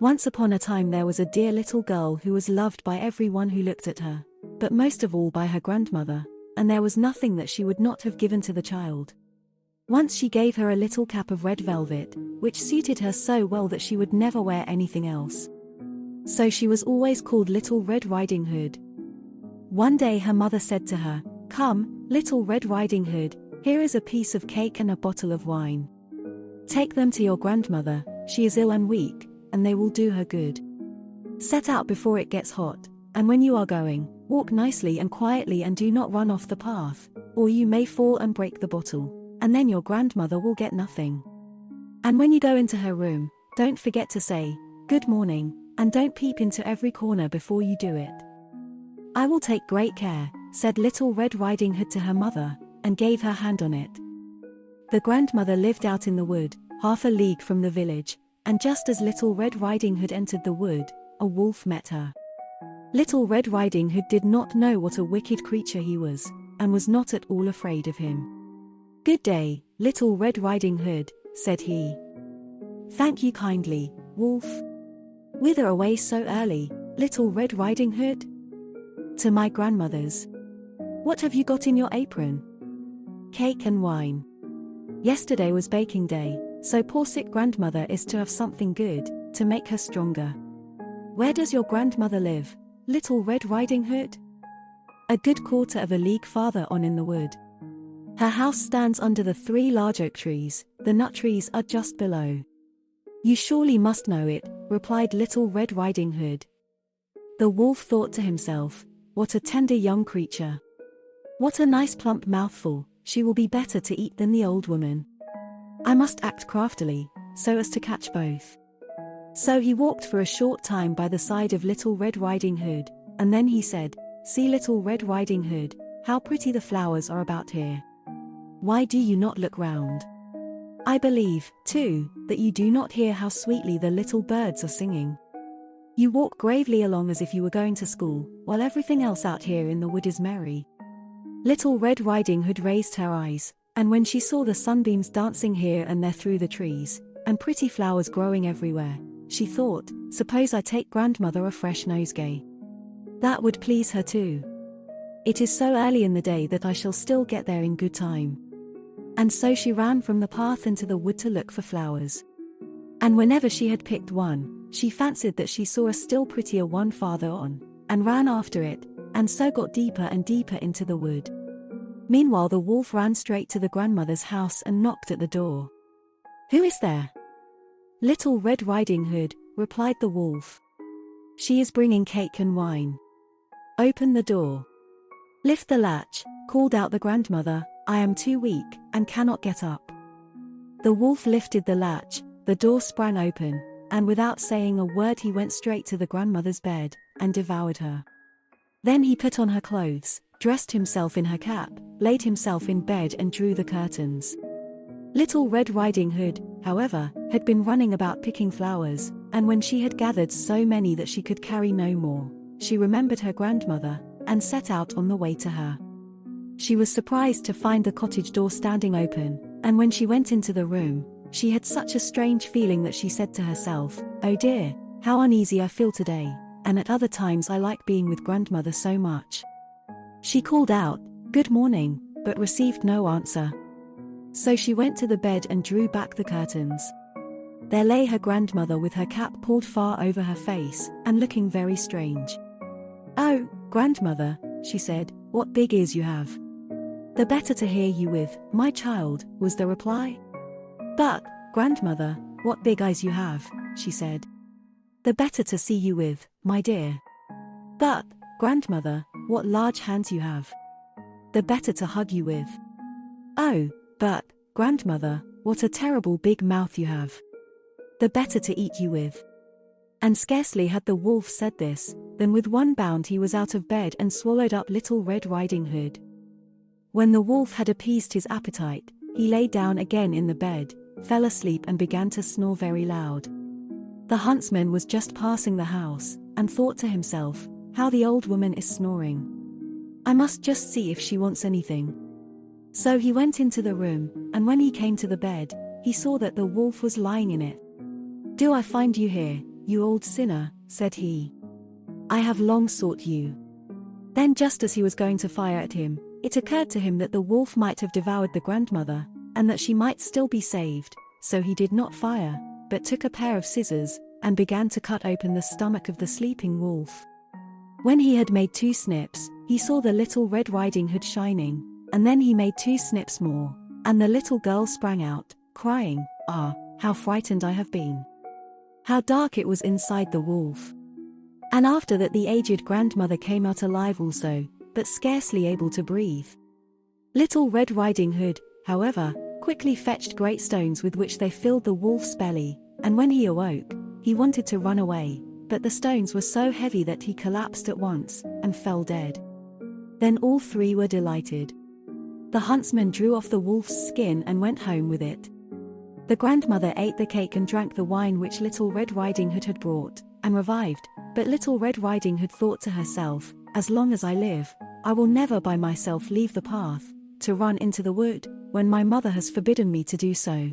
Once upon a time there was a dear little girl who was loved by everyone who looked at her, but most of all by her grandmother, and there was nothing that she would not have given to the child. Once she gave her a little cap of red velvet, which suited her so well that she would never wear anything else. So she was always called Little Red Riding Hood. One day her mother said to her, "Come, Little Red Riding Hood, here is a piece of cake and a bottle of wine. Take them to your grandmother, she is ill and weak, and they will do her good. Set out before it gets hot, and when you are going, walk nicely and quietly and do not run off the path, or you may fall and break the bottle, and then your grandmother will get nothing. And when you go into her room, don't forget to say, 'Good morning,' and don't peep into every corner before you do it." "I will take great care," said Little Red Riding Hood to her mother, and gave her hand on it. The grandmother lived out in the wood, half a league from the village, and just as Little Red Riding Hood entered the wood, a wolf met her. Little Red Riding Hood did not know what a wicked creature he was, and was not at all afraid of him. "Good day, Little Red Riding Hood," said he. "Thank you kindly, wolf." "Whither away so early, Little Red Riding Hood?" "To my grandmother's." "What have you got in your apron?" "Cake and wine. Yesterday was baking day, so poor sick grandmother is to have something good, to make her stronger." "Where does your grandmother live, Little Red Riding Hood?" "A good quarter of a league farther on in the wood. Her house stands under the 3 large oak trees, the nut trees are just below." "You surely must know it," replied Little Red Riding Hood. The wolf thought to himself, "What a tender young creature. What a nice plump mouthful, she will be better to eat than the old woman. I must act craftily, so as to catch both." So he walked for a short time by the side of Little Red Riding Hood, and then he said, "See, Little Red Riding Hood, how pretty the flowers are about here. Why do you not look round? I believe, too, that you do not hear how sweetly the little birds are singing. You walk gravely along as if you were going to school, while everything else out here in the wood is merry." Little Red Riding Hood raised her eyes, and when she saw the sunbeams dancing here and there through the trees, and pretty flowers growing everywhere, she thought, "Suppose I take grandmother a fresh nosegay. That would please her too. It is so early in the day that I shall still get there in good time." And so she ran from the path into the wood to look for flowers. And whenever she had picked one, she fancied that she saw a still prettier one farther on, and ran after it, and so got deeper and deeper into the wood. Meanwhile the wolf ran straight to the grandmother's house and knocked at the door. "Who is there?" "Little Red Riding Hood," replied the wolf. "She is bringing cake and wine." "Open the door." "Lift the latch," called out the grandmother, "I am too weak, and cannot get up." The wolf lifted the latch, the door sprang open, and without saying a word he went straight to the grandmother's bed, and devoured her. Then he put on her clothes, dressed himself in her cap, laid himself in bed and drew the curtains. Little Red Riding Hood, however, had been running about picking flowers, and when she had gathered so many that she could carry no more, she remembered her grandmother, and set out on the way to her. She was surprised to find the cottage door standing open, and when she went into the room, she had such a strange feeling that she said to herself, "Oh dear, how uneasy I feel today, and at other times I like being with grandmother so much." She called out, "Good morning," but received no answer. So she went to the bed and drew back the curtains. There lay her grandmother with her cap pulled far over her face, and looking very strange. "Oh, grandmother," she said, "what big ears you have." "The better to hear you with, my child," was the reply. "But, grandmother, what big eyes you have," she said. "The better to see you with, my dear." "But, grandmother, what large hands you have. The better to hug you with." "Oh, but, grandmother, what a terrible big mouth you have. The better to eat you with." And scarcely had the wolf said this, than with one bound he was out of bed and swallowed up Little Red Riding Hood. When the wolf had appeased his appetite, he lay down again in the bed, fell asleep and began to snore very loud. The huntsman was just passing the house, and thought to himself, "How the old woman is snoring. I must just see if she wants anything." So he went into the room, and when he came to the bed, he saw that the wolf was lying in it. "Do I find you here, "You old sinner," said he. "I have long sought you." Then just as he was going to fire at him, it occurred to him that the wolf might have devoured the grandmother, and that she might still be saved, so he did not fire, but took a pair of scissors, and began to cut open the stomach of the sleeping wolf. When he had made 2 snips, he saw the little Red Riding Hood shining, and then he made 2 snips more, and the little girl sprang out, crying, "Ah, how frightened I have been! How dark it was inside the wolf!" And after that the aged grandmother came out alive also, but scarcely able to breathe. Little Red Riding Hood, however, quickly fetched great stones with which they filled the wolf's belly, and when he awoke, he wanted to run away, but the stones were so heavy that he collapsed at once, and fell dead. Then all 3 were delighted. The huntsman drew off the wolf's skin and went home with it. The grandmother ate the cake and drank the wine which Little Red Riding Hood had brought, and revived, but Little Red Riding Hood thought to herself, "As long as I live, I will never by myself leave the path, to run into the wood, when my mother has forbidden me to do so."